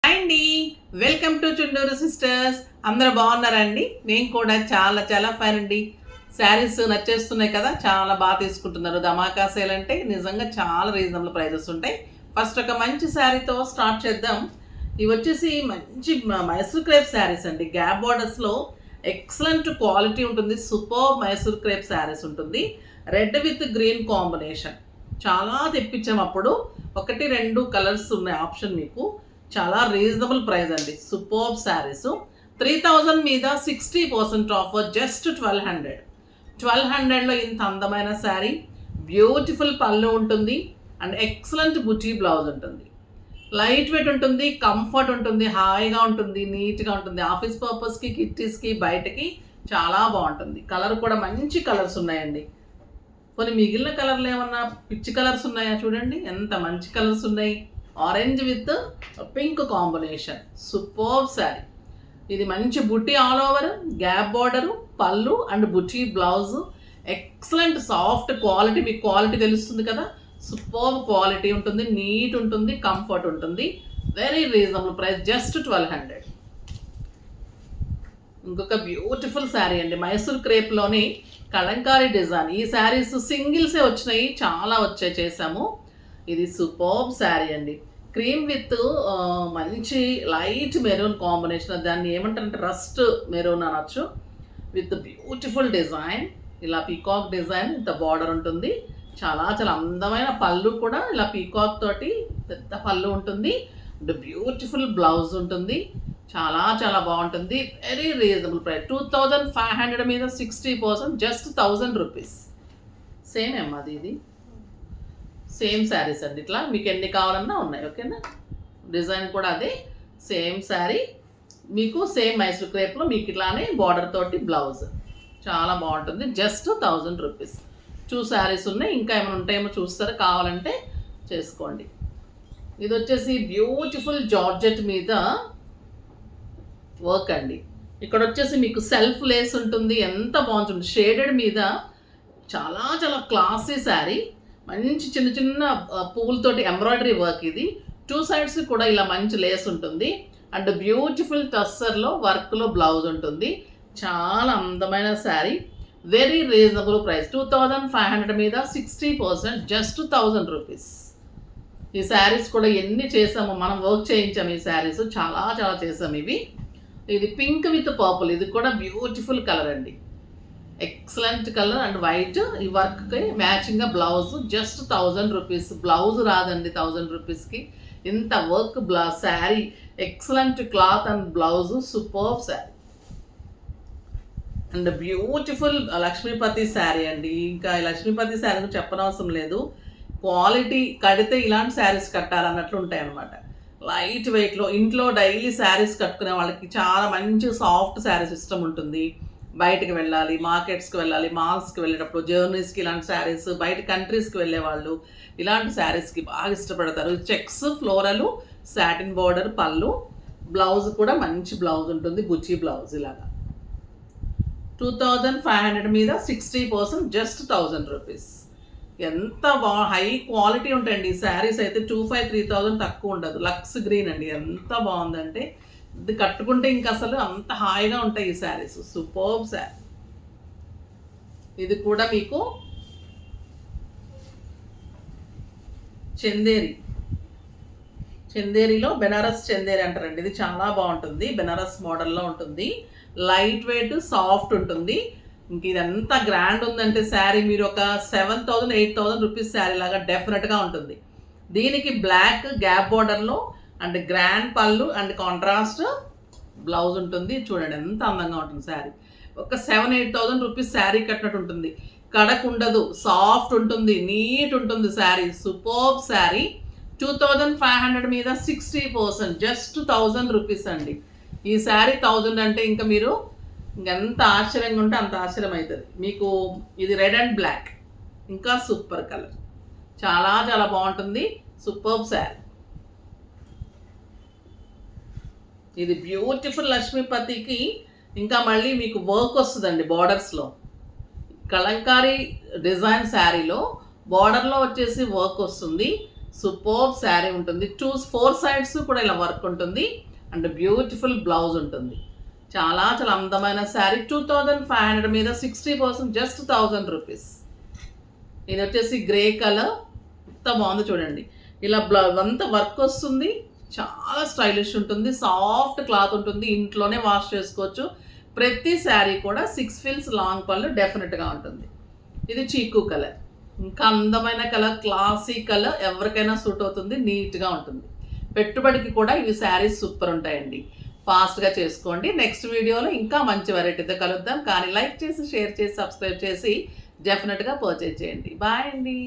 అండి, welcome to Chunduru sisters. అందరూ బాగున్నారండి? నేను కూడా చాలా చాలా ఫైన్ అండి. శారీస్ నచ్చేస్తున్నాయి కదా, చాలా బాగా తీసుకుంటున్నారు. ధమాకా సేల్ అంటే నిజంగా చాలా రీజనబుల్ ప్రైజెస్ ఉంటాయి. ఫస్ట్ ఒక మంచి శారీతో స్టార్ట్ చేద్దాం. ఇవి వచ్చేసి మంచి మైసూర్ క్రేప్ శారీస్ అండి. గ్యాప్ బార్డర్స్లో ఎక్సలెంట్ క్వాలిటీ ఉంటుంది. సూపర్ మైసూర్ క్రేప్ శారీస్ ఉంటుంది. రెడ్ విత్ గ్రీన్ కాంబినేషన్ చాలా తెప్పించాం. అప్పుడు 1-2 కలర్స్ ఉన్నాయి ఆప్షన్. మీకు చాలా రీజనబుల్ ప్రైస్ అండి. సూపర్ శారీస్ 3000 మీద 60% ఆఫర్, జస్ట్ 1200లో ఇంత అందమైన శారీ. బ్యూటిఫుల్ పళ్ళు ఉంటుంది అండ్ ఎక్సలెంట్ బుటీ బ్లౌజ్ ఉంటుంది. లైట్ వెయిట్ ఉంటుంది, కంఫర్ట్ ఉంటుంది, హాయిగా ఉంటుంది, నీట్గా ఉంటుంది. ఆఫీస్ పర్పస్కి, కిట్టీస్కి, బయటకి చాలా బాగుంటుంది. కలర్ కూడా మంచి కలర్స్ ఉన్నాయండి. కొన్ని మిగిలిన కలర్లు ఏమన్నా పిచ్చి కలర్స్ ఉన్నాయా? చూడండి ఎంత మంచి కలర్స్ ఉన్నాయి. Orange with pink combination, super sari. ఇది మంచి బుట్టి ఆల్ ఓవర్, గ్యాప్ బార్డరు, పళ్ళు అండ్ బుట్టి బ్లౌజ్. Excellent soft quality. మీకు క్వాలిటీ తెలుస్తుంది కదా, సూపర్ క్వాలిటీ ఉంటుంది, నీట్ ఉంటుంది, కంఫర్ట్ ఉంటుంది. Very reasonable price, just 1200. ఇంకొక బ్యూటిఫుల్ శారీ అండి, మైసూర్ క్రేప్లోని కలంకారీ డిజైన్. ఈ శారీస్ సింగిల్సే వచ్చినాయి, చాలా వచ్చాయి, చేసాము. ఇది సూపర్ శారీ అండి. క్రీమ్ విత్ మంచి లైట్ మెరూన్ కాంబినేషన్. దాన్ని ఏమంటారంటే రస్ట్ మెరూన్ అనొచ్చు. విత్ బ్యూటిఫుల్ డిజైన్, ఇలా పీకాక్ డిజైన్, ఇంత బార్డర్ ఉంటుంది. చాలా చాలా అందమైన పళ్ళు కూడా ఇలా పీకాక్ తోటి పెద్ద పళ్ళు ఉంటుంది. అండ్ బ్యూటిఫుల్ బ్లౌజ్ ఉంటుంది. చాలా చాలా బాగుంటుంది. Very reasonable price. 2500 మీద 60%, జస్ట్ 1000 రూపీస్. సేమ్ అమ్మది, ఇది సేమ్ శారీస్ అండి. ఇట్లా మీకు ఎన్ని కావాలన్నా ఉన్నాయి, ఓకేనా? డిజైన్ కూడా అదే సేమ్ శారీ. మీకు సేమ్ మైసూర్ క్రేప్లో మీకు ఇట్లానే బార్డర్ తోటి బ్లౌజ్. చాలా బాగుంటుంది, జస్ట్ 1000 రూపీస్. 2 శారీస్ ఉన్నాయి, ఇంకా ఏమైనా ఉంటాయేమో చూస్తారు, కావాలంటే చేసుకోండి. ఇది వచ్చేసి బ్యూటిఫుల్ జార్జెట్ మీద వర్క్ అండి. ఇక్కడ వచ్చేసి మీకు సెల్ఫ్ లేస్ ఉంటుంది, ఎంత బాగుంటుంది. షేడెడ్ మీద చాలా చాలా క్లాసీ శారీ. మంచి చిన్న చిన్న పువ్వులతోటి ఎంబ్రాయిడరీ వర్క్. ఇది 2 సైడ్స్ కూడా ఇలా మంచి లేస్ ఉంటుంది. అండ్ బ్యూటిఫుల్ టస్సర్లో వర్క్లో బ్లౌజ్ ఉంటుంది. చాలా అందమైన శారీ. Very reasonable price. 2500 మీద 60%, జస్ట్ 1000 రూపీస్. ఈ శారీస్ కూడా ఎన్ని చేసాము మనం, వర్క్ చేయించాము ఈ శారీస్, చాలా చాలా చేసాము ఇవి. ఇది పింక్ విత్ పర్పుల్, ఇది కూడా బ్యూటిఫుల్ కలర్ అండి. Excellent colour and white. ఈ వర్క్కి మ్యాచింగ్గా బ్లౌజ్, జస్ట్ 1000 రూపీస్. బ్లౌజ్ రాదండి 1000 రూపీస్కి. ఇంత work sari, excellent cloth and blouse, super sari. And beautiful Lakshmipati sari అండి. ఇంకా ఈ లక్ష్మీపతి శారీ చెప్పనవసరం లేదు. క్వాలిటీ కడితే ఇలాంటి శారీస్ కట్టాలన్నట్లు ఉంటాయి అన్నమాట. లైట్ వెయిట్లో ఇంట్లో డైలీ శారీస్ కట్టుకునే వాళ్ళకి చాలా మంచి సాఫ్ట్ శారీస్ ఇష్టం ఉంటుంది. బయటకు వెళ్ళాలి, మార్కెట్స్కి వెళ్ళాలి, మాల్స్కి వెళ్ళేటప్పుడు, జర్నీస్కి ఇలాంటి శారీస్, బయట కంట్రీస్కి వెళ్ళే వాళ్ళు ఇలాంటి శారీస్కి బాగా ఇష్టపడతారు. చెక్స్, ఫ్లోరలు, సాటిన్ బార్డర్, పళ్ళు, బ్లౌజ్ కూడా మంచి బ్లౌజ్ ఉంటుంది, బుచ్చి బ్లౌజ్. ఇలాగా 2500 మీద 60%, జస్ట్ 1000 రూపీస్. ఎంత హై క్వాలిటీ ఉంటాయండి ఈ శారీస్ అయితే. 2500-3000 తక్కువ ఉండదు. లక్స్ గ్రీన్ అండి, ఎంత బాగుందంటే ఇది కట్టుకుంటే ఇంకా అసలు అంత హాయిగా ఉంటాయి ఈ శారీస్. సూపర్బ్ శారీ. ఇది కూడా మీకు చందేరిలో బెనారస్ చందేరి అంటారండి. ఇది చాలా బాగుంటుంది, బెనారస్ మోడల్లో ఉంటుంది. లైట్ వెయిట్, సాఫ్ట్ ఉంటుంది. ఇంక ఇదంతా గ్రాండ్ ఉందంటే శారీ మీరు ఒక 7000-8000 రూపీస్ శారీ లాగా డెఫినెట్గా ఉంటుంది. దీనికి బ్లాక్ గ్యాప్ బార్డర్లో అండ్ గ్రాండ్ పళ్ళు అండ్ కాంట్రాస్ట్ బ్లౌజ్ ఉంటుంది. చూడండి ఎంత అందంగా ఉంటుంది శారీ. ఒక 7-8,000 రూపీస్ శారీ కట్టినట్టు ఉంటుంది. కడకు ఉండదు, సాఫ్ట్ ఉంటుంది, నీట్ ఉంటుంది శారీ. సూపర్బ్ శారీ. 2500 మీద 60%, జస్ట్ 1000 రూపీస్ అండి. ఈ శారీ 1000 అంటే ఇంకా మీరు ఇంకెంత ఆశ్చర్యంగా ఉంటే అంత ఆశ్చర్యం అవుతుంది మీకు. ఇది రెడ్ అండ్ బ్లాక్, ఇంకా సూపర్ కలర్, చాలా చాలా బాగుంటుంది. సూపర్బ్ శారీ. ఇది బ్యూటిఫుల్ లక్ష్మీపతికి ఇంకా మళ్ళీ మీకు వర్క్ వస్తుందండి బార్డర్స్లో. కలంకారీ డిజైన్ శారీలో బార్డర్లో వచ్చేసి వర్క్ వస్తుంది. సూపర్బ్ శారీ ఉంటుంది. 4 సైడ్స్ కూడా ఇలా వర్క్ ఉంటుంది అండ్ బ్యూటిఫుల్ బ్లౌజ్ ఉంటుంది. చాలా చాలా అందమైన శారీ. 2500 మీద 60% జస్ట్ 1000 రూపీస్. ఇది వచ్చేసి గ్రే కలర్. ఎంత బాగుంది చూడండి. ఇలా అంతా వర్క్ వస్తుంది. చాలా స్టైలిష్ ఉంటుంది. సాఫ్ట్ క్లాత్ ఉంటుంది. ఇంట్లోనే వాష్ చేసుకోవచ్చు. ప్రతి శారీ కూడా 6 ఫిల్స్ లాంగ్ పళ్ళు డెఫినెట్గా ఉంటుంది. ఇది చీకు కలర్. ఇంకా అందమైన కలర్, క్లాసీ కలర్, ఎవరికైనా సూట్ అవుతుంది. నీట్గా ఉంటుంది. పెట్టుబడికి కూడా ఇవి శారీస్ సూపర్ ఉంటాయండి. ఫాస్ట్గా చేసుకోండి. నెక్స్ట్ వీడియోలో ఇంకా మంచి వెరైటీతో కలుద్దాం. కానీ లైక్ చేసి, షేర్ చేసి, సబ్స్క్రైబ్ చేసి డెఫినెట్గా పర్చేజ్ చేయండి. బాయ్ అండి.